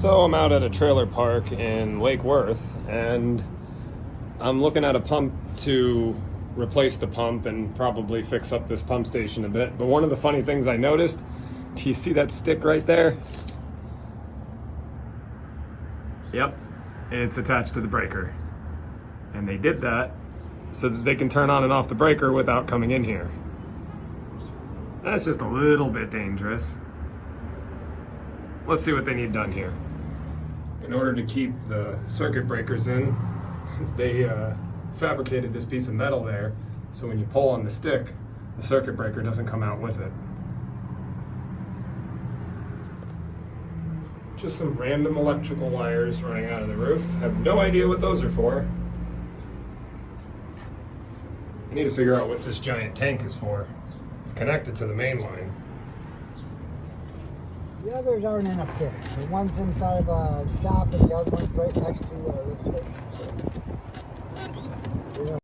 So I'm out at a trailer park in Lake Worth, and I'm looking at a pump to replace the pump and probably fix up this pump station a bit. But one of the funny things I noticed, do you see that stick right there? Yep, it's attached to the breaker. And they did that so that they can turn on and off the breaker without coming in here. That's just a little bit dangerous. Let's see what they need done here. In order to keep the circuit breakers in, they fabricated this piece of metal there, so when you pull on the stick, the circuit breaker doesn't come out with it. Just some random electrical wires running out of the roof. Have no idea what those are for. I need to figure out what this giant tank is for. It's connected to the main line. The others aren't in a pit. The one's inside of a shop and the other one's right next to the station.